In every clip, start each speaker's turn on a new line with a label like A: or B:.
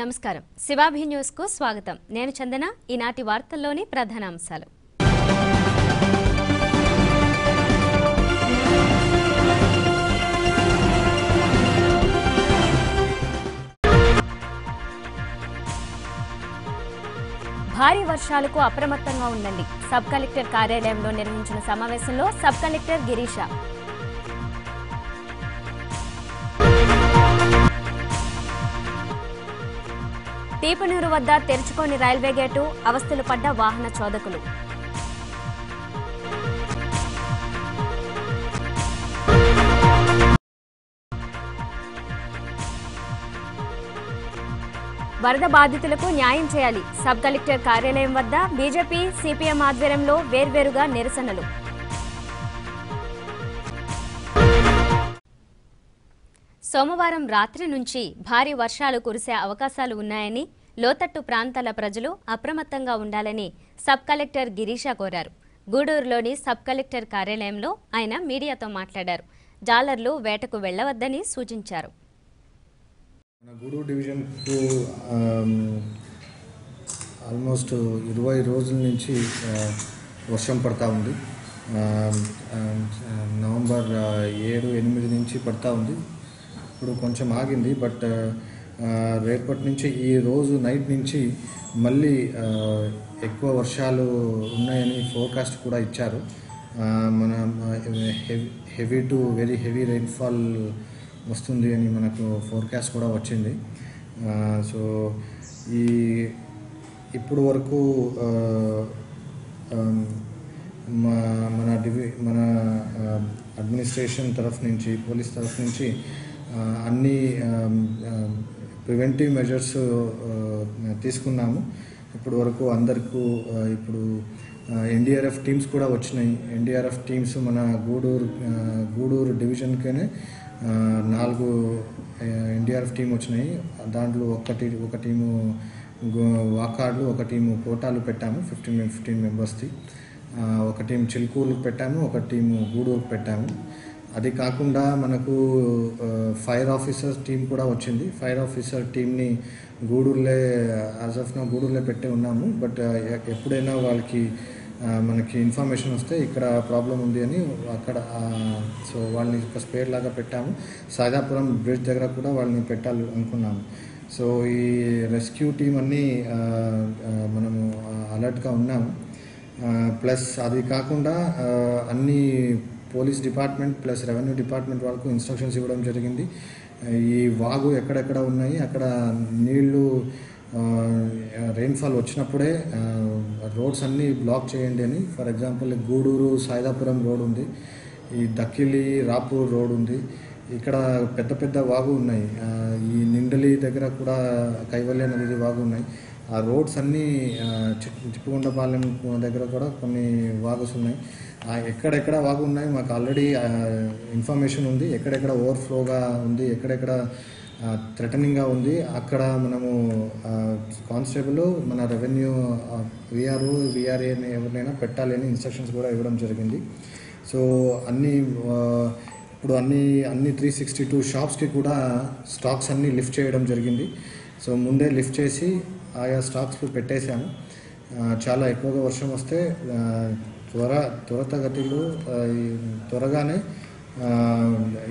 A: నమస్కారం శివాభి న్యూస్ కు స్వాగతం నేను చందన ఈనాటి వార్తల్లోని ప్రధాన అంశాలు భారీ వర్షాలకు అప్రమత్తంగా ఉండండి సబ్ కలెక్టర్ కార్యాలయంలో నిర్వహించిన సమావేశంలో సబ్ కలెక్టర్ గిరీష తీపనూరు వద్ద తెరుచుకోని రైల్వే గేటు అవస్థలు పడ్డ వాహన చోదకులు వరద బాధితులకు న్యాయం చేయాలి సబ్ కలెక్టర్ కార్యాలయం వద్ద బీజేపీ సిపిఎం ఆధ్వర్యంలో వేర్వేరుగా నిరసనలు సోమవారం రాత్రి నుంచి భారీ వర్షాలు కురిసే అవకాశాలు ఉన్నాయని లోతట్టు ప్రాంతాల ప్రజలు అప్రమత్తంగా ఉండాలని సబ్ కలెక్టర్ గిరీష కోరారు. గూడూరులోని సబ్ కలెక్టర్ కార్యాలయంలో ఆయన మీడియాతో మాట్లాడారు. జాలర్లు వేటకు వెళ్లవద్దని సూచించారు.
B: గూడూరు డివిజన్ ఆల్మోస్ట్ 20 రోజుల నుంచి వర్షం పడతా ఉంది. నవంబర్ 7-8 నుంచి పడతా ఉంది. ఇప్పుడు కొంచెం ఆగింది. బట్ రేపటి నుంచి ఈ రోజు నైట్ నుంచి మళ్ళీ ఎక్కువ వర్షాలు ఉన్నాయని ఫోర్కాస్ట్ కూడా ఇచ్చారు. మన heavy to very heavy rainfall వస్తుంది అని మనకు ఫోర్కాస్ట్ కూడా వచ్చింది. సో ఇప్పుడు వరకు మన అడ్మినిస్ట్రేషన్ తరఫు నుంచి పోలీస్ తరఫు నుంచి అన్ని ప్రివెంటివ్ మెజర్స్ తీసుకున్నాము. ఇప్పుడు వరకు అందరికీ ఇప్పుడు ఎన్డీఆర్ఎఫ్ టీమ్స్ కూడా వచ్చినాయి. ఎన్డీఆర్ఎఫ్ టీమ్స్ మన గూడూరు డివిజన్కే 4 ఎన్డీఆర్ఎఫ్ టీం వచ్చినాయి. దాంట్లో ఒక టీము వాకాడ్లు, ఒక టీము కోటాలు పెట్టాము 15 మెంబర్స్ది. ఒక టీం చిలుకూరుకు పెట్టాము, ఒక టీము గూడూరుకు పెట్టాము. అది కాకుండా మనకు ఫైర్ ఆఫీసర్ టీం కూడా వచ్చింది. ఫైర్ ఆఫీసర్ టీంని గూడూరులో యాజ్ ఆఫ్ నౌ గూడూరులో పెట్టే ఉన్నాము. బట్ ఎప్పుడైనా వాళ్ళకి మనకి ఇన్ఫర్మేషన్ వస్తే ఇక్కడ ప్రాబ్లం ఉంది అని అక్కడ సో వాళ్ళని ఒక స్పేర్ లాగా పెట్టాము. సైదాపురం బ్రిడ్జ్ దగ్గర కూడా వాళ్ళని పెట్టాలి అనుకున్నాము. సో ఈ రెస్క్యూ టీం అన్నీ మనము అలర్ట్గా ఉన్నాము. ప్లస్ అది కాకుండా అన్ని police department plus revenue department వాళ్ళకు ఇన్స్ట్రక్షన్స్ ఇవ్వడం జరిగింది. ఈ వాగు ఎక్కడెక్కడ ఉన్నాయి అక్కడ నీళ్లు రెయిన్ఫాల్ వచ్చినప్పుడే రోడ్స్ అన్నీ బ్లాక్ చేయండి అని. For example Gudur Saidapuram road ఉంది, ఈ దక్కిలి రాపూర్ రోడ్ ఉంది. ఇక్కడ పెద్ద పెద్ద వాగు ఉన్నాయి. ఈ నిండలి దగ్గర కూడా కైవల్య నది వాగు ఉన్నాయి. ఆ రోడ్స్ అన్నీ చిప్పుగుండపాలెం దగ్గర కూడా కొన్ని వాగుస్ ఉన్నాయి. ఎక్కడెక్కడ వాగు ఉన్నాయి మాకు ఆల్రెడీ ఇన్ఫర్మేషన్ ఉంది. ఎక్కడెక్కడ ఓవర్ఫ్లోగా ఉంది, ఎక్కడెక్కడ థ్రెటనింగ్గా ఉంది అక్కడ మనము కానిస్టేబుల్ మన రెవెన్యూ విఆర్ఏ ఎవరినైనా పెట్టాలి అని ఇన్స్ట్రక్షన్స్ కూడా ఇవ్వడం జరిగింది. సో ఇప్పుడు అన్ని 362 షాప్స్కి కూడా స్టాక్స్ అన్నీ లిఫ్ట్ చేయడం జరిగింది. సో ముందే లిఫ్ట్ చేసి ఆయా స్టాక్స్ పెట్టేశాము. చాలా ఎక్కువగా వర్షం వస్తే త్వరతగతిలో త్వరగానే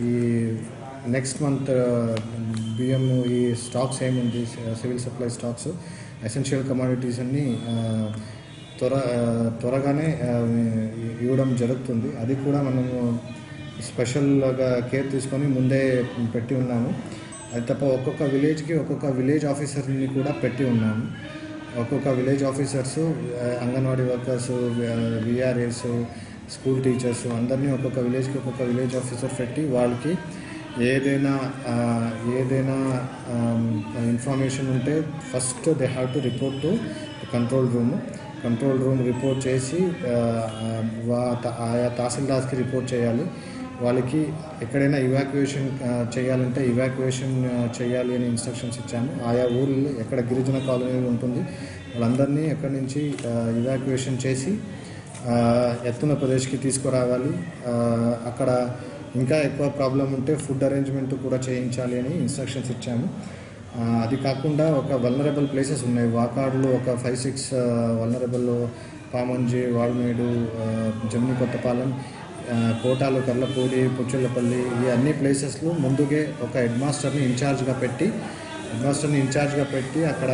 B: ఈ నెక్స్ట్ మంత్ బియ్యం ఈ స్టాక్స్ ఏముంది civil supply stocks essential commodities అన్నీ త్వరగానే ఇవ్వడం జరుగుతుంది. అది కూడా మనము స్పెషల్గా కేర్ తీసుకొని ముందే పెట్టి ఉన్నాము. అది తప్ప ఒక్కొక్క విలేజ్కి ఒక్కొక్క విలేజ్ ఆఫీసర్ని కూడా పెట్టి ఉన్నాము. ఒక్కొక్క village officers, anganwadi workers, VRAs, school teachers అందరినీ ఒక్కొక్క విలేజ్కి ఒక్కొక్క విలేజ్ ఆఫీసర్ పెట్టి వాళ్ళకి ఏదైనా ఇన్ఫర్మేషన్ ఉంటే first they have to report to control room report చేసి ఆయా తహసీల్దార్స్కి రిపోర్ట్ చేయాలి. వాళ్ళకి ఎక్కడైనా ఇవాక్యుయేషన్ చేయాలంటే ఇవాక్యుయేషన్ చేయాలి అని ఇన్స్ట్రక్షన్స్ ఇచ్చాము. ఆయా ఊళ్ళో ఎక్కడ గిరిజన కాలనీలు ఉంటుంది వాళ్ళందరినీ ఎక్కడి నుంచి ఇవాక్యుయేషన్ చేసి ఎత్తున ప్రదేశ్కి తీసుకురావాలి. అక్కడ ఇంకా ఎక్కువ ప్రాబ్లం ఉంటే ఫుడ్ అరేంజ్మెంట్ కూడా చేయించాలి అని ఇన్స్ట్రక్షన్స్ ఇచ్చాము. అది కాకుండా ఒక వల్నరబుల్ ప్లేసెస్ ఉన్నాయి. వాకాడులో ఒక 5-6 వల్నరబుల్, పామంజి, వాల్మేడు, జమ్మి కొత్తపాలెం, కోటాలు, కర్లపూడి, పుచ్చులపల్లి, ఈ అన్ని ప్లేసెస్లో ముందుగే ఒక హెడ్ మాస్టర్ని ఇన్ఛార్జ్గా పెట్టి అక్కడ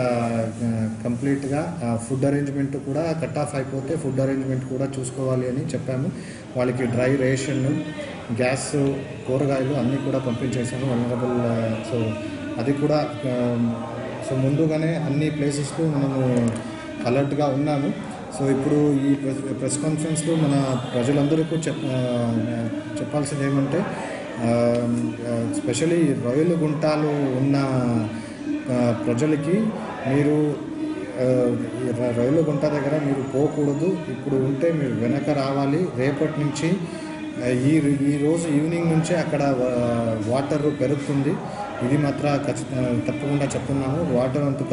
B: కంప్లీట్గా ఫుడ్ అరేంజ్మెంట్ కూడా కట్ ఆఫ్ అయిపోతే ఫుడ్ అరేంజ్మెంట్ కూడా చూసుకోవాలి అని చెప్పాము. వాళ్ళకి డ్రై రేషన్, గ్యాస్, కూరగాయలు అన్నీ కూడా పంపించేసాము వల్నరబుల్. సో అది కూడా ముందుగానే అన్ని ప్లేసెస్లో మనము అలర్ట్గా ఉన్నాము. సో ఇప్పుడు ఈ ప్రెస్ కాన్ఫరెన్స్లో మన ప్రజలందరికీ చెప్పాల్సింది ఏమంటే, స్పెషల్లీ రొయ్యలగుంటలో ఉన్న ప్రజలకి మీరు రొయ్యలగుంట దగ్గర మీరు పోకూడదు. ఇప్పుడు ఉంటే మీరు వెనక రావాలి. రేపటి నుంచి ఈరోజు ఈవినింగ్ నుంచే అక్కడ వాటర్ పెరుగుతుంది. ఇది మాత్రం తప్పకుండా చెప్తున్నాము. వాటర్ అంతా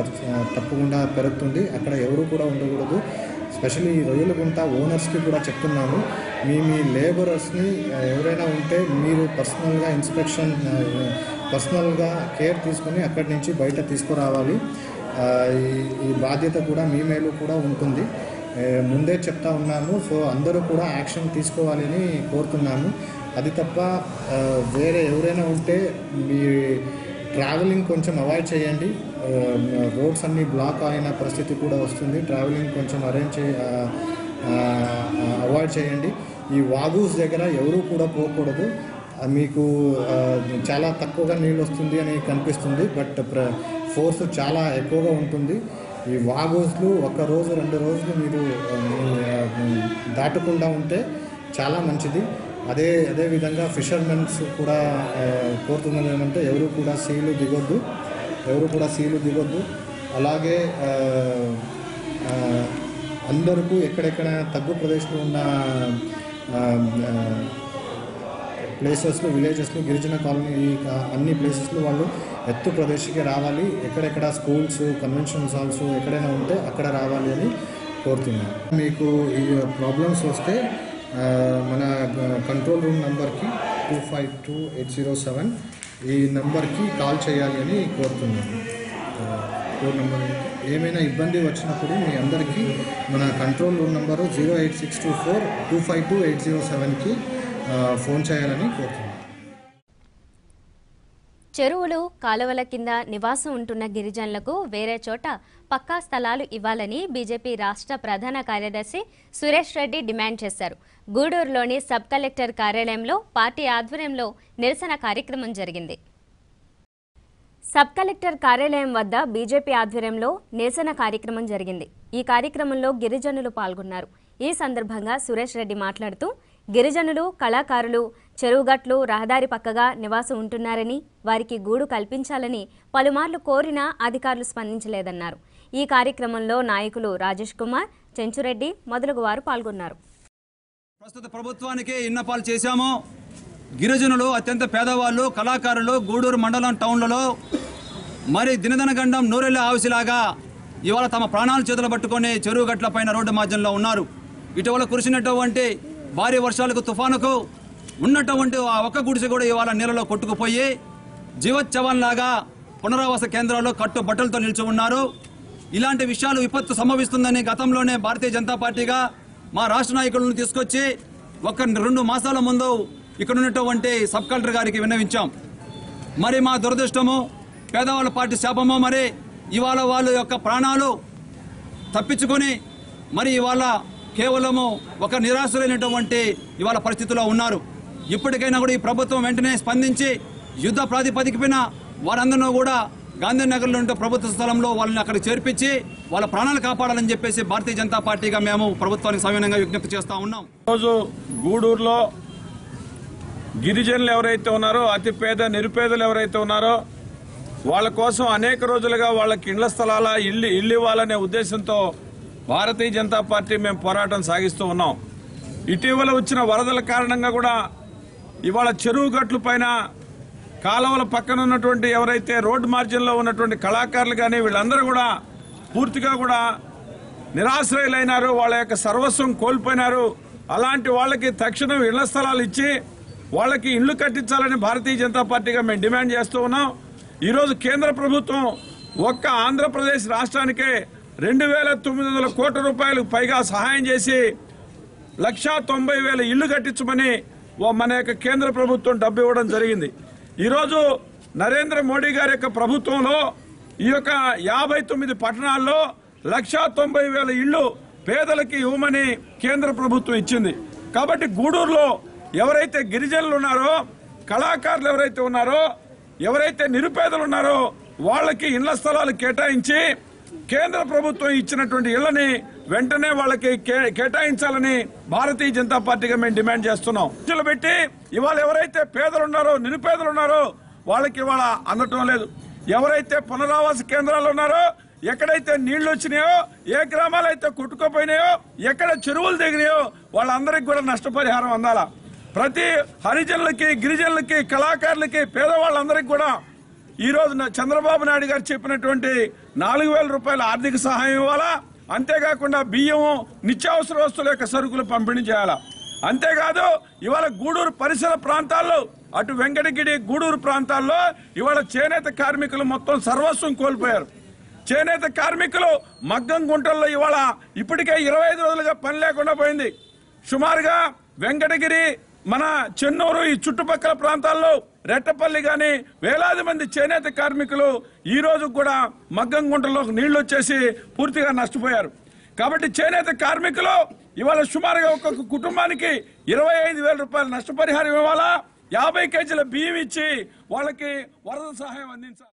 B: తప్పకుండా పెరుగుతుంది. అక్కడ ఎవరు కూడా ఉండకూడదు. స్పెషల్లీ ఈ రొయ్యలగుంట ఓనర్స్కి కూడా చెప్తున్నాము, మీ లేబరర్స్ని ఎవరైనా ఉంటే మీరు పర్సనల్గా కేర్ తీసుకొని అక్కడి నుంచి బయట తీసుకురావాలి. ఈ బాధ్యత కూడా మీ మేలు కూడా ఉంటుంది. ముందే చెప్తా ఉన్నాము. సో అందరూ కూడా యాక్షన్ తీసుకోవాలని కోరుతున్నాము. అది తప్ప వేరే ఎవరైనా ఉంటే మీ ట్రావెలింగ్ కొంచెం అవాయిడ్ చేయండి. రోడ్స్ అన్నీ బ్లాక్ అయిన పరిస్థితి కూడా వస్తుంది. ట్రావెలింగ్ కొంచెం అవాయిడ్ చేయండి. ఈ వాగూస్ దగ్గర ఎవరూ కూడా పోకూడదు. మీకు చాలా తక్కువగా నీళ్ళు వస్తుంది అని కనిపిస్తుంది, బట్ ఫోర్స్ చాలా ఎక్కువగా ఉంటుంది. ఈ వాగూస్లు 1 రోజు 2 రోజులు మీరు దాటకుండా ఉంటే చాలా మంచిది. అదే విధంగా ఫిషర్మెన్స్ కూడా కోరుతున్నది ఏమంటే ఎవరు కూడా సీలు దిగొద్దు. అలాగే అందరికీ ఎక్కడెక్కడ తగ్గు ప్రదేశంలో ఉన్న ప్లేసెస్లో, విలేజెస్లో, గిరిజన కాలనీ, అన్ని ప్లేసెస్లో వాళ్ళు ఎత్తు ప్రదేశంకి రావాలి. ఎక్కడెక్కడ స్కూల్స్, కన్వెన్షన్ హాల్స్ ఎక్కడైనా ఉంటే అక్కడ రావాలి అని కోరుతున్నాను. మీకు ఈ ప్రాబ్లమ్స్ వస్తే మన కంట్రోల్ రూమ్ నంబర్కి 252807 ఈ నంబర్కి కాల్ చేయాలి అని కోరుతున్నాను. కోడ్ నెంబర్ ఏమైనా ఇబ్బంది వచ్చినప్పుడు మీ అందరికీ మన కంట్రోల్ రూమ్ నంబరు 08624252807కి ఫోన్ చేయాలని కోరుతున్నాను.
A: చెరువులు, కాలువల కింద నివాసం ఉంటున్న గిరిజనులకు వేరే చోట పక్కా స్థలాలు ఇవ్వాలని బీజేపీ రాష్ట్ర ప్రధాన కార్యదర్శి సురేష్ రెడ్డి డిమాండ్ చేశారు. గూడూరులోని సబ్ కలెక్టర్ కార్యాలయంలో పార్టీ ఆధ్వర్యంలో నిరసన కార్యక్రమం జరిగింది. సబ్ కలెక్టర్ కార్యాలయం వద్ద బీజేపీ ఆధ్వర్యంలో నిరసన కార్యక్రమం జరిగింది. ఈ కార్యక్రమంలో గిరిజనులు పాల్గొన్నారు. ఈ సందర్భంగా సురేష్ రెడ్డి మాట్లాడుతూ, గిరిజనులు, కళాకారులు చెరువుగట్లు, రహదారి పక్కగా నివాసం ఉంటున్నారని, వారికి గూడు కల్పించాలని పలుమార్లు కోరినా అధికారులు స్పందించలేదన్నారు. ఈ కార్యక్రమంలో నాయకులు రాజేష్ కుమార్, చెంచురెడ్డి మొదలగు వారు పాల్గొన్నారు.
C: ప్రస్తుత ప్రభుత్వానికి విన్నపాలు చేశాము. గిరిజనులు, అత్యంత పేదవాళ్ళు, కళాకారులు గూడూరు మండలం టౌన్లలో మరి దినదినగండం నూరెళ్ళ ఆవిసిలాగా ఇవాళ తమ ప్రాణాలు చేతులు పట్టుకొని చెరువు గట్ల పైన రోడ్డు మధ్యంలో ఉన్నారు. ఇటీవల కురిసినటువంటి భారీ వర్షాలకు, తుఫానుకు ఉన్నటువంటి ఆ ఒక్క గుడిసె కూడా ఇవాళ నీళ్ళలో కొట్టుకుపోయి జీవోత్సవంలాగా పునరావాస కేంద్రాల్లో కట్టుబట్టలతో నిలిచి ఉన్నారు. ఇలాంటి విషయాలు విపత్తు సంభవిస్తుందని గతంలోనే భారతీయ జనతా పార్టీగా మా రాష్ట్ర నాయకులను తీసుకొచ్చి 1-2 మాసాల ముందు ఇక్కడ ఉన్నటువంటి సబ్ కలెక్టర్ గారికి విన్నవించాం. మరి మా దురదృష్టము, పేదవాళ్ళ పార్టీ శాపము, మరి ఇవాళ వాళ్ళ యొక్క ప్రాణాలు తప్పించుకొని మరి ఇవాళ కేవలము ఒక నిరాశలైనటువంటి ఇవాళ పరిస్థితిలో ఉన్నారు. ఇప్పటికైనా కూడా ఈ ప్రభుత్వం వెంటనే స్పందించి యుద్ధ ప్రాతిపదికపైన వారందరినీ కూడా గాంధీనగర్లో ఉంటే ప్రభుత్వ స్థలంలో వాళ్ళని అక్కడికి చేర్పించి వాళ్ళ ప్రాణాలు కాపాడాలని చెప్పేసి భారతీయ జనతా పార్టీగా మేము ప్రభుత్వానికి సవినయంగా విజ్ఞప్తి చేస్తా ఉన్నాం.
D: రోజు గూడూరులో గిరిజనులు ఎవరైతే ఉన్నారో, అతి పేద నిరుపేదలు ఎవరైతే ఉన్నారో వాళ్ళ కోసం అనేక రోజులుగా వాళ్ళకి ఇళ్ల స్థలాల ఇల్లు ఇవ్వాలనే ఉద్దేశంతో భారతీయ జనతా పార్టీ మేము పోరాటం సాగిస్తూ ఉన్నాం. ఇటీవల వచ్చిన వరదల కారణంగా కూడా ఇవాళ చెరువు గట్ల పైన, కాలువల పక్కన ఉన్నటువంటి ఎవరైతే రోడ్డు మార్జిన్లో ఉన్నటువంటి కళాకారులు కానీ వీళ్ళందరూ కూడా పూర్తిగా కూడా నిరాశ్రయులైనారు. వాళ్ళ యొక్క సర్వస్వం కోల్పోయినారు. అలాంటి వాళ్ళకి తక్షణం ఇళ్ల స్థలాలు ఇచ్చి వాళ్ళకి ఇళ్లు కట్టించాలని భారతీయ జనతా పార్టీగా మేము డిమాండ్ చేస్తూ ఉన్నాం. ఈరోజు కేంద్ర ప్రభుత్వం ఒక్క ఆంధ్రప్రదేశ్ రాష్ట్రానికే 2,900 కోట్ల రూపాయలకు పైగా సహాయం చేసి 1,90,000 ఇళ్లు కట్టించమని మన యొక్క కేంద్ర ప్రభుత్వం డబ్బు ఇవ్వడం జరిగింది. ఈరోజు నరేంద్ర మోడీ గారి యొక్క ప్రభుత్వంలో ఈ యొక్క 59 పట్టణాల్లో 1,90,000 ఇళ్లు పేదలకి ఇవ్వమని కేంద్ర ప్రభుత్వం ఇచ్చింది. కాబట్టి గూడూరులో ఎవరైతే గిరిజనులు ఉన్నారో, కళాకారులు ఎవరైతే ఉన్నారో, ఎవరైతే నిరుపేదలు ఉన్నారో వాళ్ళకి ఇళ్ల స్థలాలు కేటాయించి కేంద్ర ప్రభుత్వం ఇచ్చినటువంటి ఇళ్లని వెంటనే వాళ్ళకి కేటాయించాలని భారతీయ జనతా పార్టీగా మేము డిమాండ్ చేస్తున్నాం. పెట్టి ఇవాళ ఎవరైతే పేదలు ఉన్నారో, నిరుపేదలు ఉన్నారో వాళ్ళకి ఇవాళ అందటం లేదు. ఎవరైతే పునరావాస కేంద్రాలు ఉన్నారో, ఎక్కడైతే నీళ్లు వచ్చినాయో, ఏ గ్రామాలు అయితే కొట్టుకుపోయినాయో, ఎక్కడ చెరువులు దిగినాయో వాళ్ళందరికీ కూడా నష్టపరిహారం అందాలా. ప్రతి హరిజనులకి, గిరిజనులకి, కళాకారులకి, పేదవాళ్ళందరికీ కూడా ఈ రోజు చంద్రబాబు నాయుడు గారు చెప్పినటువంటి 4,000 రూపాయల ఆర్థిక సహాయం ఇవ్వాలా. అంతేకాకుండా బియ్యం, నిత్యావసర వస్తువుల యొక్క సరుకులు పంపిణీ చేయాలా. అంతేకాదు ఇవాళ గూడూరు పరిసర ప్రాంతాల్లో, అటు వెంకటగిరి, గూడూరు ప్రాంతాల్లో ఇవాళ చేనేత కార్మికులు మొత్తం సర్వస్వం కోల్పోయారు. చేనేత కార్మికులు మగ్గం గుంటల్లో ఇవాళ ఇప్పటికే 25 రోజులుగా పని లేకుండా పోయింది. సుమారుగా వెంకటగిరి, మన చెన్నూరు, ఈ చుట్టుపక్కల ప్రాంతాల్లో రెట్టపల్లి గాని వేలాది మంది చేనేత కార్మికులు ఈ రోజు కూడా మగ్గం గుంటలో నీళ్లు వచ్చేసి పూర్తిగా నష్టపోయారు. కాబట్టి చేనేత కార్మికులు ఇవాళ సుమారుగా ఒక్కొక్క కుటుంబానికి 25,000 రూపాయల నష్టపరిహారం ఇవ్వాలా. 50 కేజీల బియ్యం ఇచ్చి వాళ్ళకి వరద సహాయం అందించాలి.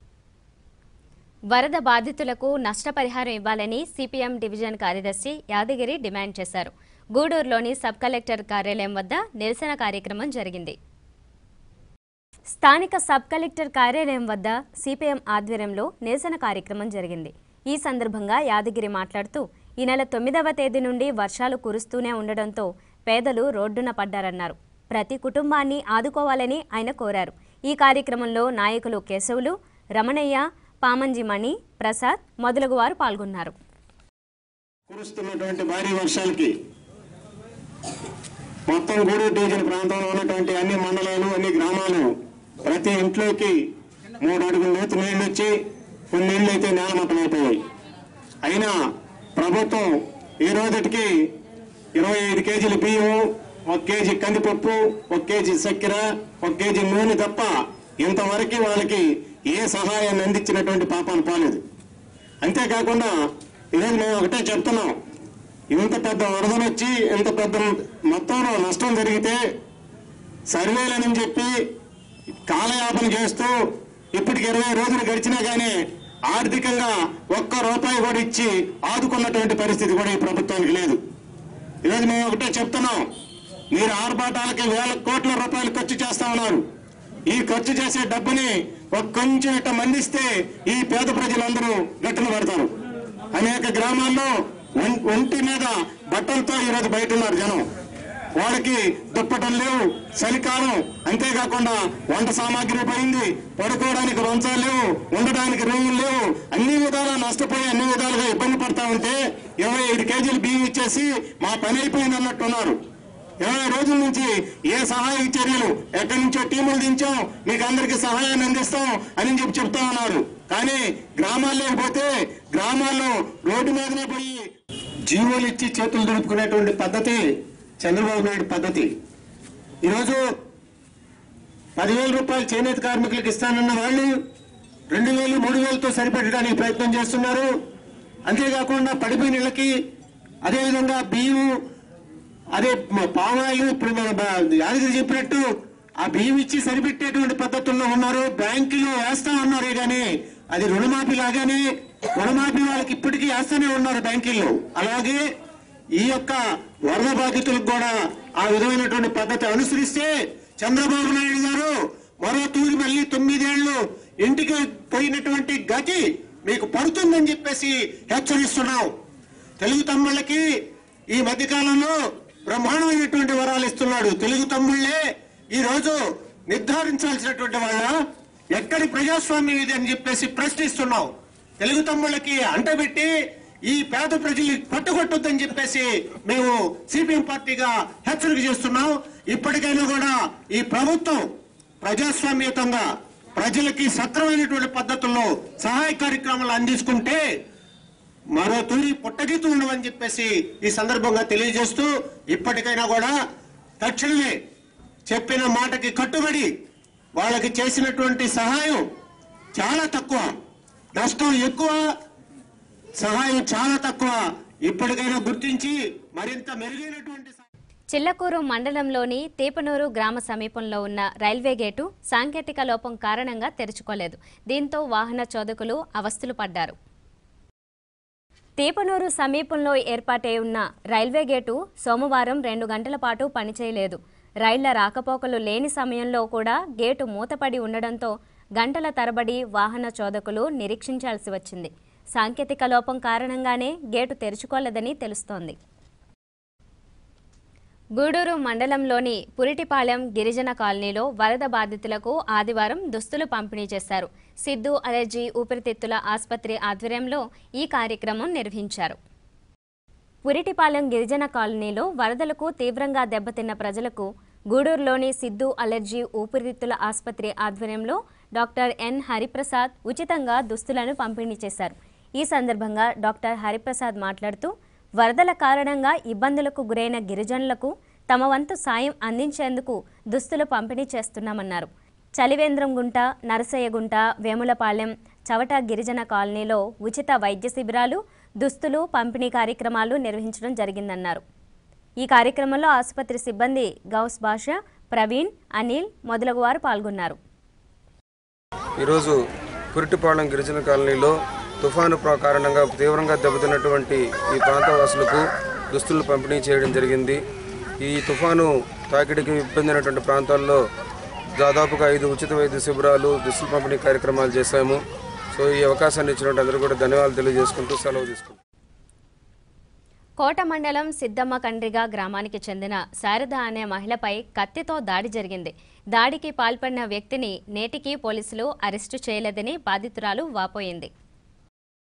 A: వరద బాధితులకు నష్టపరిహారం ఇవ్వాలని సిపిఎం డివిజన్ కార్యదర్శి యాదగిరి డిమాండ్ చేశారు. గూడూరులోని సబ్ కలెక్టర్ కార్యాలయం వద్ద నిరసన కార్యక్రమం జరిగింది. స్థానిక సబ్ కలెక్టర్ కార్యాలయం వద్ద సిపిఎం ఆధ్వర్యంలో నిరసన కార్యక్రమం జరిగింది. ఈ సందర్భంగా యాదగిరి మాట్లాడుతూ ఈ నెల 9వ తేదీ నుండి వర్షాలు కురుస్తూనే ఉండడంతో పేదలు రోడ్డున పడ్డారన్నారు. ప్రతి కుటుంబాన్ని ఆదుకోవాలని ఆయన కోరారు. ఈ కార్యక్రమంలో నాయకులు కేశవులు, రమణయ్య, పామంజి మణి, ప్రసాద్ మొదలగు వారు పాల్గొన్నారు.
E: కురుస్తున్నటువంటి భారీ వర్షాలకి మొత్తం గూడూరు డివిజన్ ప్రాంతంలో ఉన్నటువంటి అన్ని మండలాలు, అన్ని గ్రామాలు ప్రతి ఇంట్లోకి 3 అడుగుల లోతు నీళ్లు వచ్చి కొన్ని నీళ్లు అయితే నేలమట్టం అయిపోయాయి. అయినా ప్రభుత్వం ఈ రోజుకి 25 కేజీల బియ్యం, 1 కేజీ కందిపప్పు, 1 కేజీ చక్కెర, 1 కేజీ నూనె తప్ప ఇంతవరకు వాళ్ళకి ఏ సహాయాన్ని అందించినటువంటి పాపాలు పోలేదు. అంతేకాకుండా ఈరోజు మేము ఒకటే చెప్తున్నాం, ఇంత పెద్ద వరదనొచ్చి ఇంత పెద్ద మొత్తంలో నష్టం జరిగితే సర్వేలని చెప్పి కాలయాపన చేస్తూ ఇప్పటికి 20 రోజులు గడిచినా కానీ ఆర్థికంగా ₹1 కూడా ఇచ్చి ఆదుకున్నటువంటి పరిస్థితి కూడా ఈ ప్రభుత్వానికి లేదు. ఈరోజు మేము ఒకటే చెప్తున్నాం, మీరు ఆర్భాటాలకి వేల కోట్ల రూపాయలు ఖర్చు చేస్తా ఉన్నారు. ఈ ఖర్చు చేసే డబ్బుని కొంచెం ఇట్ట మందిస్తే ఈ పేద ప్రజలందరూ గట్టున పడతారు. అనేక గ్రామాల్లో ఒంటి మీద బట్టలతో ఈరోజు బయట ఉన్నారు జనం. వాళ్ళకి దుప్పటం లేవు, చలికాలం. అంతేకాకుండా వంట సామాగ్రి పోయింది, పడుకోవడానికి మంచాలు లేవు, ఉండడానికి రూములు లేవు. అన్ని విధాలా నష్టపోయి అన్ని విధాలుగా ఇబ్బంది పడతా ఉంటే 25 కేజీలు బియ్యం ఇచ్చేసి మా పని అయిపోయింది అన్నట్టున్నారు. 20 రోజుల నుంచి ఏ సహాయ చర్యలు, ఎక్కడి నుంచో టీములు దించాం, మీకు అందరికీ సహాయాన్ని అందిస్తాం అని చెప్తా ఉన్నారు. కానీ గ్రామాల్లోకి పోతే గ్రామాల్లో రోడ్డు మీదనే పోయి జీవోలు ఇచ్చి చేతులు దులుపుకునేటువంటి పద్ధతి చంద్రబాబు నాయుడు పద్ధతి. ఈరోజు 10,000 రూపాయలు చేనేత కార్మికులకు ఇస్తానన్న వాళ్ళు 2,000, 3,000తో సరిపెట్టడానికి ప్రయత్నం చేస్తున్నారు. అంతేకాకుండా పడిపోయిన ఇళ్ళకి అదేవిధంగా బియ్యం, అదే పామాయిలు, ఇప్పుడు మన యాదగిరి చెప్పినట్టు ఆ బియ్యం ఇచ్చి సరిపెట్టేటువంటి పద్ధతుల్లో ఉన్నారు. బ్యాంకులో వేస్తా ఉన్నారు, కానీ అది రుణమాఫీ లాగానే రుణమాఫీ వాళ్ళకి ఇప్పటికీ వేస్తూనే ఉన్నారు బ్యాంకుల్లో. అలాగే ఈ యొక్క వరద బాధితులకు కూడా ఆ విధమైనటువంటి పద్ధతి అనుసరిస్తే చంద్రబాబు నాయుడు గారు మరో తూరి మళ్ళీ 9 ఏళ్లు ఇంటికి పోయినటువంటి గతి మీకు పడుతుందని చెప్పేసి హెచ్చరిస్తున్నాం. తెలుగు తమ్ముళ్ళకి ఈ మధ్యకాలంలో బ్రహ్మాండమైనటువంటి వరాలు ఇస్తున్నాడు. తెలుగు తమ్ముళ్లే ఈ రోజు నిర్ధారించాల్సినటువంటి వాళ్ళ ఎక్కడి ప్రజాస్వామ్యం ఇది అని చెప్పేసి ప్రశ్నిస్తున్నాం. తెలుగు తమ్ముళ్ళకి అంటబెట్టి ఈ పేద ప్రజల్ని పట్టుకొట్టొద్దని చెప్పేసి మేము సిపిఎం పార్టీగా హెచ్చరిక చేస్తున్నాం. ఇప్పటికైనా కూడా ఈ ప్రభుత్వం ప్రజాస్వామ్యతంగా ప్రజలకి సక్రమైనటువంటి పద్ధతుల్లో సహాయ కార్యక్రమాలు అందించుకుంటే మరో తూరి పుట్టగీతు ఉండవని చెప్పేసి ఈ సందర్భంగా తెలియజేస్తూ ఇప్పటికైనా కూడా తక్షణమే చెప్పిన మాటకి కట్టుబడి వాళ్ళకి చేసినటువంటి సహాయం చాలా తక్కువ, నష్టం ఎక్కువ, సహాయం చాలా తక్కువ. ఇప్పటికైనా గుర్తించి మరింత మెరుగైనటువంటి
A: చిల్లకూరు మండలంలోని తీపనూరు గ్రామ సమీపంలో ఉన్న రైల్వే గేటు సాంకేతిక లోపం కారణంగా తెరుచుకోలేదు. దీంతో వాహన చోదకులు అవస్థలు పడ్డారు. తీపనూరు సమీపంలో ఏర్పాటై ఉన్న రైల్వే గేటు సోమవారం 2 గంటల పాటు పనిచేయలేదు. రైళ్ల రాకపోకలు లేని సమయంలో కూడా గేటు మూతపడి ఉండడంతో గంటల తరబడి వాహన చోదకులు నిరీక్షించాల్సి వచ్చింది. సాంకేతిక లోపం కారణంగానే గేటు తెరుచుకోలేదని తెలుస్తోంది. గూడూరు మండలంలోని పురిటిపాలెం గిరిజన కాలనీలో వరద బాధితులకు ఆదివారం దుస్తులు పంపిణీ చేశారు. సిద్ధు అలర్జీ ఊపిరితిత్తుల ఆసుపత్రి ఆధ్వర్యంలో ఈ కార్యక్రమం నిర్వహించారు. పురిటిపాలెం గిరిజన కాలనీలో వరదలకు తీవ్రంగా దెబ్బతిన్న ప్రజలకు గూడూరులోని సిద్ధు అలర్జీ ఊపిరితిత్తుల ఆసుపత్రి ఆధ్వర్యంలో డాక్టర్ ఎన్ హరిప్రసాద్ ఉచితంగా దుస్తులను పంపిణీ చేశారు. ఈ సందర్భంగా డాక్టర్ హరిప్రసాద్ మాట్లాడుతూ వరదల కారణంగా ఇబ్బందులకు గురైన గిరిజనులకు తమ వంతు సాయం అందించేందుకు దుస్తులు పంపిణీ చేస్తున్నామన్నారు. చలివేంద్రంగుంట, నరసయ్యగుంట, వేములపాలెం, చవట గిరిజన కాలనీలో ఉచిత వైద్య శిబిరాలు, దుస్తులు పంపిణీ కార్యక్రమాలు నిర్వహించడం జరిగిందన్నారు. ఈ కార్యక్రమంలో ఆసుపత్రి సిబ్బంది గౌస్ బాషా, ప్రవీణ్, అనిల్ మొదలగు వారు పాల్గొన్నారు.
F: ఈరోజు పురిటిపాలెం గిరిజన కాలనీలో తుఫాను కారణంగా తీవ్రంగా దెబ్బతిన్నటువంటి ఈ ప్రాంతవాసులకు దుస్తులు పంపిణీ చేయడం జరిగింది. ఈ తుఫాను తాకిడికి ఇబ్బంది అయినటువంటి ప్రాంతాల్లో దాదాపుగా 5 ఉచిత వైద్య శిబిరాలు, దుస్తులు పంపిణీ కార్యక్రమాలు చేశాము. సో ఈ అవకాశాన్ని ఇచ్చినట్టు అందరూ కూడా ధన్యవాదాలు తెలియజేసుకుంటూ సెలవు తీసుకుంటాం.
A: కోట మండలం సిద్దమ్మ కండ్రిగా గ్రామానికి చెందిన శారద అనే మహిళపై కత్తితో దాడి జరిగింది. దాడికి పాల్పడిన వ్యక్తిని నేటికీ పోలీసులు అరెస్టు చేయలేదని బాధితురాలు వాపోయింది.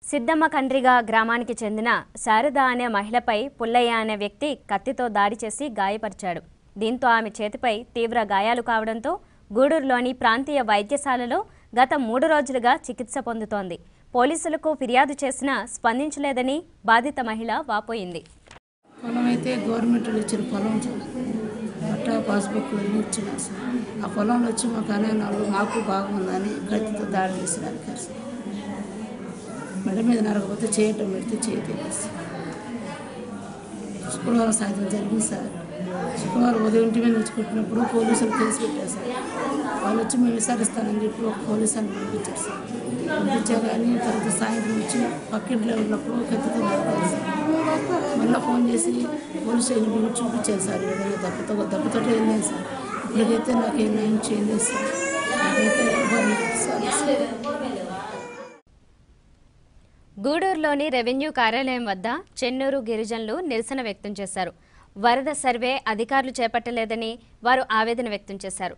A: సిద్దమ్మ కండ్రిగా గ్రామానికి చెందిన శారద అనే మహిళపై పుల్లయ్య అనే వ్యక్తి కత్తితో దాడి చేసి గాయపరిచాడు. దీంతో ఆమె చేతిపై తీవ్ర గాయాలు కావడంతో గూడూరులోని ప్రాంతీయ వైద్యశాలలో గత 3 రోజులుగా చికిత్స పొందుతోంది. పోలీసులకు ఫిర్యాదు చేసినా స్పందించలేదని బాధిత మహిళ వాపోయింది.
G: పొలం అయితే గవర్నమెంట్ ఇచ్చిన పొలం పట్టా పాస్బుక్ ఇచ్చినారు సార్. ఆ పొలంలో వచ్చి మాకు అనేనాళ్ళు మాకు బాగుందని కత్తితో దాడి చేసినారు సార్. మెడ మీద నరకపోతే చేయటం పెడితే చేయలేదు సార్. శుక్రవారం సాయంత్రం జరిగింది సార్. శుక్రవారం ఉదయం ఇంటి మీద వచ్చి కొట్టినప్పుడు పోలీసులు కేసు పెట్టారు సార్. వాళ్ళు వచ్చి మేము విచారిస్తానని చెప్పి ఒక పోలీసుని పంపించారు సార్. పంపించారు కానీ తర్వాత సాయంత్రం వచ్చి పక్కింట్లో ఉన్నప్పుడు కత్తితో నరకారు సార్. మళ్ళీ ఫోన్ చేసి పోలీస్ స్టేషన్ మీరు చూపించారు సార్. ఏదైనా దెబ్బతో వెళ్ళాను సార్. ఇప్పటికైతే నాకేం న్యాయం చేయలేదు సార్. నాకైతే సార్.
A: గూడూరులోని రెవెన్యూ కార్యాలయం వద్ద చెన్నూరు గిరిజనులు నిరసన వ్యక్తం చేశారు. వరద సర్వే అధికారులు చేపట్టలేదని వారు ఆవేదన వ్యక్తం చేశారు.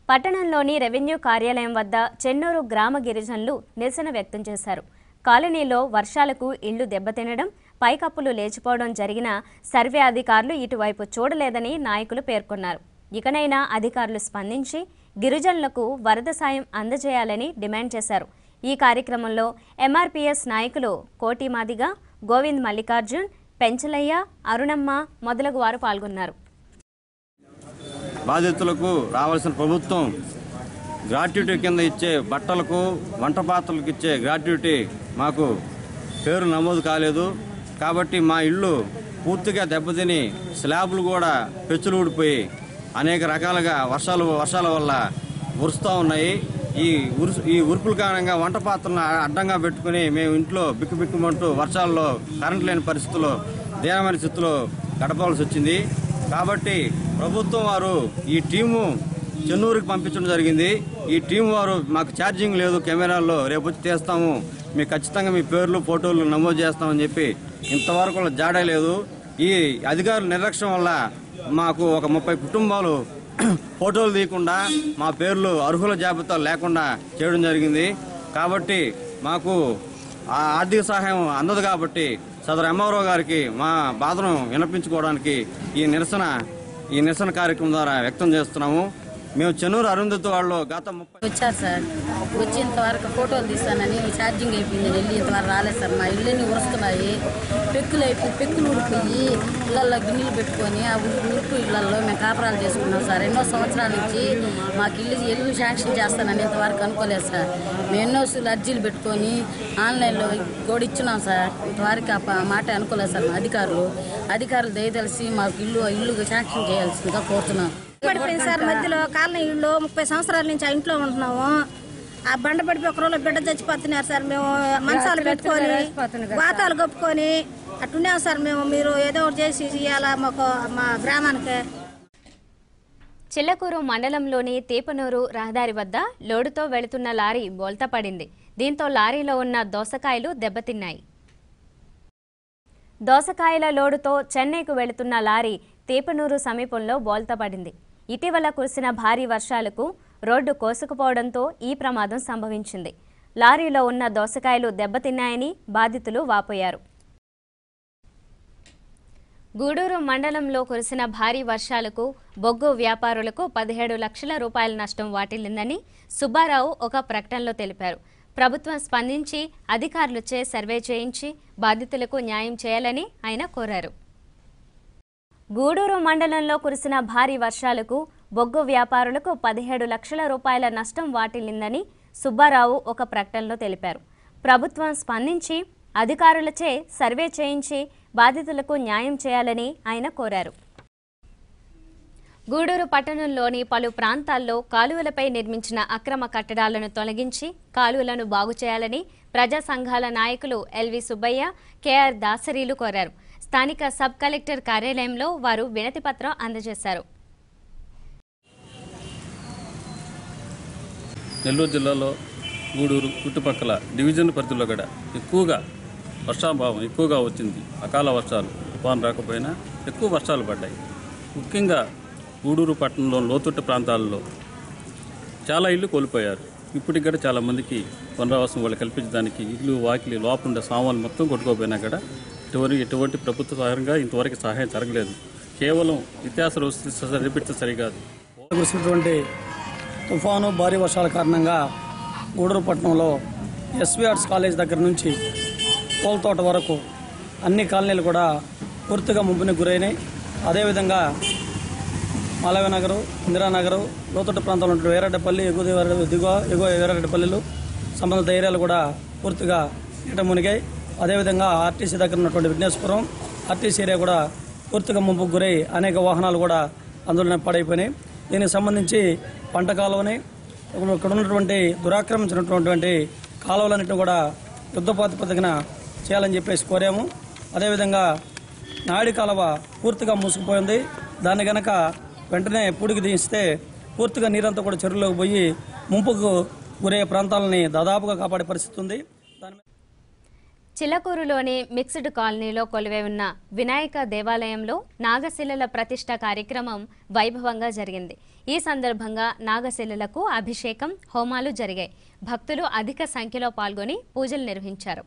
A: పట్టణంలోని రెవెన్యూ కార్యాలయం వద్ద చెన్నూరు గ్రామ గిరిజనులు నిరసన వ్యక్తం చేశారు. కాలనీలో వర్షాలకు ఇళ్లు దెబ్బతినడం, పైకప్పులు లేచిపోవడం జరిగిన సర్వే అధికారులు ఇటువైపు చూడలేదని నాయకులు పేర్కొన్నారు. ఇకనైనా అధికారులు స్పందించి గిరిజనులకు వరద సాయం అందజేయాలని డిమాండ్ చేశారు. ఈ కార్యక్రమంలో ఎంఆర్పీఎస్ నాయకులు కోటి మాదిగ, గోవింద్ మల్లికార్జున్, పెంచలయ్య, అరుణమ్మ మొదలగు వారు పాల్గొన్నారు.
H: బాధితులకు రావాల్సిన ప్రభుత్వం గ్రాట్యుటీ కింద ఇచ్చే బట్టలకు, వంట పాత్రలకు ఇచ్చే గ్రాట్యుటీ మాకు పేరు నమోదు కాలేదు. కాబట్టి మా ఇళ్ళు పూర్తిగా దెబ్బతిని స్లాబ్లు కూడా పెచ్చులు ఊడిపోయి అనేక రకాలుగా వర్షాల వల్ల ఉరుస్తూ ఉన్నాయి. ఈ ఉరుపుల కారణంగా వంట పాత్రలను అడ్డంగా పెట్టుకుని మేము ఇంట్లో బిక్కుబిక్కుమంటూ వర్షాల్లో కరెంట్ లేని పరిస్థితుల్లో దీనమైన స్థితిలో గడపవలసి వచ్చింది. కాబట్టి ప్రభుత్వం వారు ఈ టీము చెన్నూరుకి పంపించడం జరిగింది. ఈ టీం వారు మాకు ఛార్జింగ్ లేదు కెమెరాల్లో, రేపు వచ్చి తీస్తాము, మీకు ఖచ్చితంగా మీ పేర్లు, ఫోటోలు నమోదు చేస్తామని చెప్పి ఇంతవరకు జాడే లేదు. ఈ అధికారుల నిర్లక్ష్యం వల్ల మాకు ఒక 30 కుటుంబాలు ఫోటోలు తీయకుండా మా పేర్లు అర్హుల జాబితా లేకుండా చేయడం జరిగింది. కాబట్టి మాకు ఆర్థిక సహాయం అందదు. కాబట్టి సదరు ఎంఆర్ఓ గారికి మా బాధను వినిపించుకోవడానికి ఈ నిరసన కార్యక్రమం ద్వారా వ్యక్తం చేస్తున్నాము. మేము చెన్నూరు అరుంధతి వాళ్ళు గత 30
I: వచ్చారు సార్. వచ్చి ఇంతవరకు ఫోటోలు తీస్తానని ఛార్జింగ్ అయిపోయింది, వెళ్ళి ఇంతవరకు రాలేదు సార్. మా ఇళ్ళని ఉరుస్తున్నాయి, పెక్కులు ఊడిపోయి ఇళ్లలో గిన్నెలు పెట్టుకొని ఆ ఉరుకు ఇళ్లలో మేము కాపురాలు చేసుకున్నాం సార్. ఎన్నో సంవత్సరాల నుంచి మాకు ఇల్లు శాంక్షన్ చేస్తానని ఇంతవరకు అనుకోలేదు సార్. మేము ఎన్నో అర్జీలు పెట్టుకొని ఆన్లైన్లో కూడా ఇచ్చినాం సార్. ఇంతవరకు ఆ మాట అనుకోలేదు సార్. అధికారులు దయతలిసి మాకు ఇల్లు శాంక్షన్ చేయాల్సిందిగా కోరుతున్నాం.
J: పడిపోయింది సార్. మధ్యలో కాలనీ ఇల్లు 30 సంవత్సరాల నుంచి ఆ ఇంట్లో ఉంటున్నాము. ఆ బండ పడిపోయి ఒక రోజులో బిడ్డ చచ్చిపోతున్నారు సార్. మేము మంచాలు పెట్టుకొని వాతాలు కప్పుకొని అట్టున్నాం సార్. మీరు ఏదో ఒకటి చేసి ఇవ్వాలా మాకు, మా గ్రామానికి.
A: చిల్లకూరు మండలంలోని తీపనూరు రహదారి వద్ద లోడుతో వెళుతున్న లారీ బోల్తా పడింది. దీంతో లారీలో ఉన్న దోసకాయలు దెబ్బతిన్నాయి. దోసకాయల లోడుతో చెన్నైకు వెళుతున్న లారీ తీపనూరు సమీపంలో బోల్తా పడింది. ఇటీవల కురిసిన భారీ వర్షాలకు రోడ్డు కోసుకుపోవడంతో ఈ ప్రమాదం సంభవించింది. లారీలో ఉన్న దోసకాయలు దెబ్బతిన్నాయని బాధితులు వాపోయారు. గూడూరు మండలంలో కురిసిన భారీ వర్షాలకు బొగ్గు వ్యాపారులకు 17 లక్షల రూపాయల నష్టం వాటిల్లిందని సుబ్బారావు ఒక ప్రకటనలో తెలిపారు. ప్రభుత్వం స్పందించి అధికారులచే సర్వే చేయించి బాధితులకు న్యాయం చేయాలని ఆయన కోరారు. గూడూరు మండలంలో కురిసిన భారీ వర్షాలకు బొగ్గు వ్యాపారులకు 17 లక్షల రూపాయల నష్టం వాటిల్లిందని సుబ్బారావు ఒక ప్రకటనలో తెలిపారు. ప్రభుత్వం స్పందించి అధికారులచే సర్వే చేయించి బాధితులకు న్యాయం చేయాలని ఆయన కోరారు. గూడూరు పట్టణంలోని పలు ప్రాంతాల్లో కాలువలపై నిర్మించిన అక్రమ కట్టడాలను తొలగించి కాలువలను బాగు చేయాలని ప్రజా సంఘాల నాయకులు ఎల్వి సుబ్బయ్య, కెఆర్ దాసరీలు కోరారు. స్థానిక సబ్ కలెక్టర్ కార్యాలయంలో వారు వినతిపత్రం అందజేశారు.
K: నెల్లూరు జిల్లాలో గూడూరు చుట్టుపక్కల డివిజన్ పరిధిలో కూడా ఎక్కువగా వర్షాభావం ఎక్కువగా వచ్చింది. అకాల వర్షాలు, తుఫాను రాకపోయినా ఎక్కువ వర్షాలు పడ్డాయి. ముఖ్యంగా గూడూరు పట్టణంలో లోతట్టు ప్రాంతాల్లో చాలా ఇళ్ళు కోల్పోయారు. ఇప్పటికి కూడా చాలామందికి పునరావాసం వాళ్ళు కల్పించడానికి ఇల్లు వాకిలి లోపల ఉండే సామాన్లు మొత్తం కొట్టుకోపోయినా కూడా ఎటువంటి ప్రభుత్వ సహాయంగా ఇంతవరకు సహాయం జరగలేదు. కేవలం నిత్యావసర వస్తువులు సరిపెడితే సరికాదు.
L: కురిసినటువంటి తుఫాను భారీ వర్షాల కారణంగా గూడూరు పట్టణంలో ఎస్వి ఆర్ట్స్ కాలేజ్ దగ్గర నుంచి పూలతోట వరకు అన్ని కాలనీలు కూడా పూర్తిగా ముంపుని గురైనాయి. అదేవిధంగా మాలవ్యనగరు, ఇందిరానగరు, లోతట్టు ప్రాంతంలో ఉన్న వేరెడ్డపల్లి, ఎగువ వేరెడ్డపల్లిలు సంబంధిత ఏరియాలు కూడా పూర్తిగా నీట మునిగాయి. అదేవిధంగా ఆర్టీసీ దగ్గర ఉన్నటువంటి విఘ్నేశ్వరం ఆర్టీసీ ఏరియా కూడా పూర్తిగా ముంపుకు గురై అనేక వాహనాలు కూడా అందులోనే పడైపోయినాయి. దీనికి సంబంధించి పంట కాలువని ఇక్కడ ఉన్నటువంటి దురాక్రమించినటువంటి కాలువలన్నింటినీ కూడా యుద్ధ ప్రాతిపదికన చేయాలని చెప్పేసి కోరాము. అదేవిధంగా నాయుడి కాలువ పూర్తిగా మూసుకుపోయింది. దాన్ని గనక వెంటనే పూడికి తీస్తే పూర్తిగా నీరంతా కూడా చెరువులోకి పోయి ముంపుకు గురయ్యే ప్రాంతాలని దాదాపుగా కాపాడే పరిస్థితి ఉంది.
A: చిలకూరులోని మిక్స్డ్ కాలనీలో కొలువై ఉన్న వినాయక దేవాలయంలో నాగశిలల ప్రతిష్ఠ కార్యక్రమం వైభవంగా జరిగింది. ఈ సందర్భంగా నాగశిలలకు అభిషేకం, హోమాలు జరిగాయి. భక్తులు అధిక సంఖ్యలో పాల్గొని పూజలు నిర్వహించారు.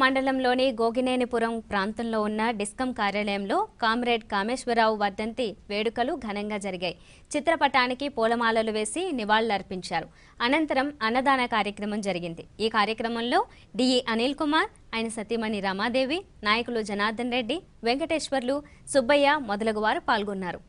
A: మండలంలోని గోగినేనిపురం ప్రాంతంలో ఉన్న డిస్కం కార్యాలయంలో కామ్రేడ్ కామేశ్వరరావు వర్ధంతి వేడుకలు ఘనంగా జరిగాయి. చిత్రపటానికి పూలమాలలు వేసి నివాళులర్పించారు. అనంతరం అన్నదాన కార్యక్రమం జరిగింది. ఈ కార్యక్రమంలో డిఈ అనిల్ కుమార్, ఆయన సతీమణి రమాదేవి, నాయకులు జనార్దన్ రెడ్డి, వెంకటేశ్వర్లు, సుబ్బయ్య మొదలగు వారు పాల్గొన్నారు.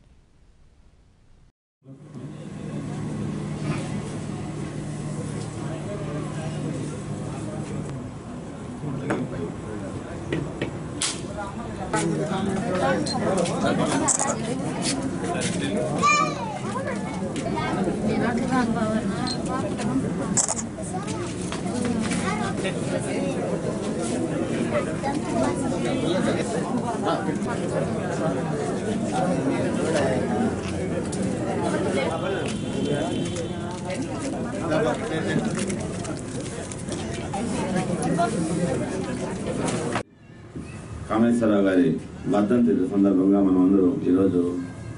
M: కామేశ్వరరావు గారి వర్ధంతి సందర్భంగా మనం అందరం ఈరోజు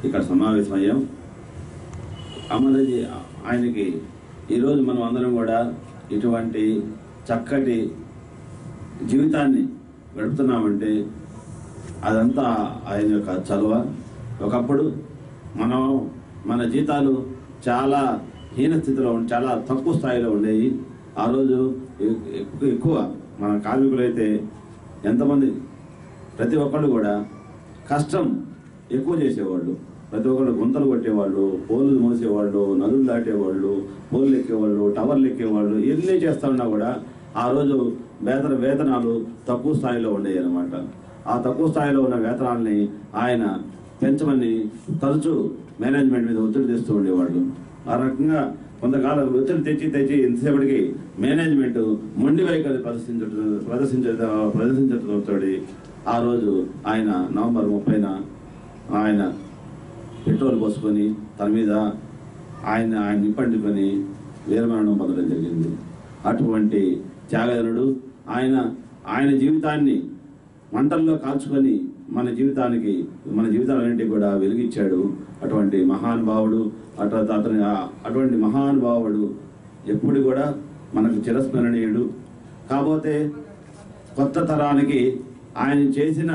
M: ఇక్కడ సమావేశమయ్యాం. ఆయనకి ఈరోజు మనం అందరం కూడా ఇటువంటి చక్కటి జీవితాన్ని గడుపుతున్నామంటే అదంతా ఆయన యొక్క చలువ. ఒకప్పుడు మన జీతాలు చాలా హీన స్థితిలో చాలా తక్కువ స్థాయిలో ఉండేవి. ఆ రోజు ఎక్కువ మన కార్మికులైతే ఎంతమంది ప్రతి ఒక్కళ్ళు కూడా కష్టం ఎక్కువ చేసేవాళ్ళు. ప్రతి ఒక్కళ్ళు గుంతలు కొట్టేవాళ్ళు, పోలు మోసేవాళ్ళు, నదులు దాటేవాళ్ళు, పోలు ఎక్కేవాళ్ళు, టవర్లు ఎక్కేవాళ్ళు, ఎన్ని చేస్తా ఉన్నా కూడా ఆ రోజు వేతనాలు తక్కువ స్థాయిలో ఉండేవి అనమాట. ఆ తక్కువ స్థాయిలో ఉన్న వేతనాలని ఆయన పెంచమని తరచూ మేనేజ్మెంట్ మీద ఒత్తిడి తెస్తూ ఉండేవాళ్ళు. ఆ రకంగా కొంతకాలం ఒత్తిడి తెచ్చి ఇంతసేపటికి మేనేజ్మెంట్ మొండి వైఖరి ప్రదర్శించడంతో ఆ రోజు ఆయన నవంబర్ 30న ఆయన పెట్రోల్ పోసుకొని తన మీద ఆయన నిప్పండుకొని వీరమరణం పొందడం జరిగింది. అటువంటి త్యాగధనుడు ఆయన జీవితాన్ని మంటల్లో కాల్చుకొని మన జీవితాలన్నింటినీ కూడా వెలిగించాడు. అటువంటి మహానుభావుడు అటువంటి మహానుభావుడు ఎప్పుడు కూడా మనకు చిరస్మరణీయుడు. కాకపోతే కొత్త తరానికి ఆయన చేసిన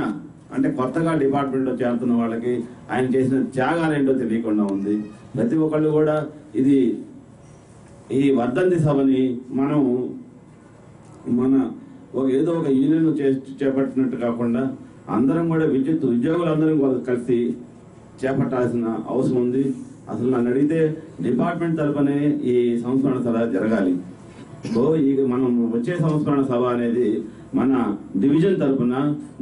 M: కొత్తగా డిపార్ట్మెంట్లో చేరుతున్న వాళ్ళకి ఆయన చేసిన త్యాగాలు ఏంటో తెలియకుండా ఉంది. ప్రతి ఒక్కళ్ళు కూడా ఈ వర్ధంతి సభని మనం ఏదో ఒక యూనియన్ చేపట్టినట్టు కాకుండా అందరం కూడా ఉద్యోగులందరం కలిసి చేపట్టాల్సిన అవసరం ఉంది. అసలు నన్ను అడిగితే డిపార్ట్మెంట్ తరపునే ఈ సంస్మరణ సభ జరగాలి. మనం వచ్చే సంస్మరణ సభ అనేది మన డివిజన్ తరపున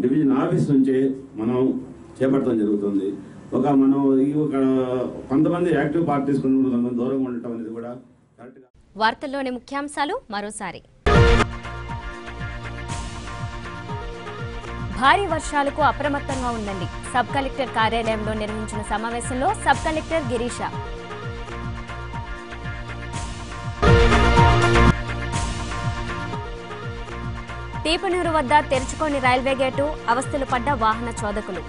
M: డివిజన్ ఆఫీస్ నుంచే మనం చేపట్టడం జరుగుతుంది. కొంతమంది యాక్టివ్ పార్టీస్ కొంతమంది దూరంగా ఉండటం అనేది కూడా కరెక్ట్గా.
A: వార్తల్లోని ముఖ్యాంశాలు మరోసారి. భారీ వర్షాలకు అప్రమత్తంగా ఉండండి. సబ్ కలెక్టర్ కార్యాలయంలో నిర్వహించిన సమావేశంలో సబ్ కలెక్టర్ గిరీష. తీపనూరు వద్ద తెరుచుకోని రైల్వే గేటు, అవస్థలు పడ్డ వాహన చోదకులు.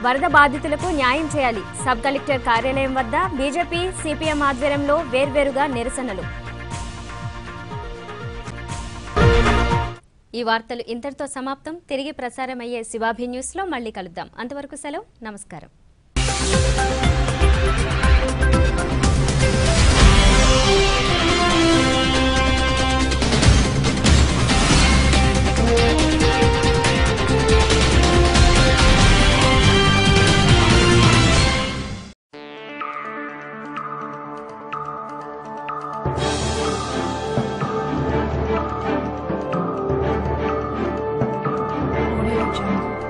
A: వరద బాధితులకు న్యాయం చేయాలి. సబ్ కలెక్టర్ కార్యాలయం వద్ద బీజేపీ, సిపిఎం ఆధ్వర్యంలో వేర్వేరుగా నిరసనలు. ఈ వార్తలు ఇంతటితో సమాప్తం. తిరిగి ప్రసారమయ్యే శివాభి న్యూస్ లో మళ్ళీ కలుద్దాం. అంతవరకు సెలవు. నమస్కారం.
N: Audio Jungle.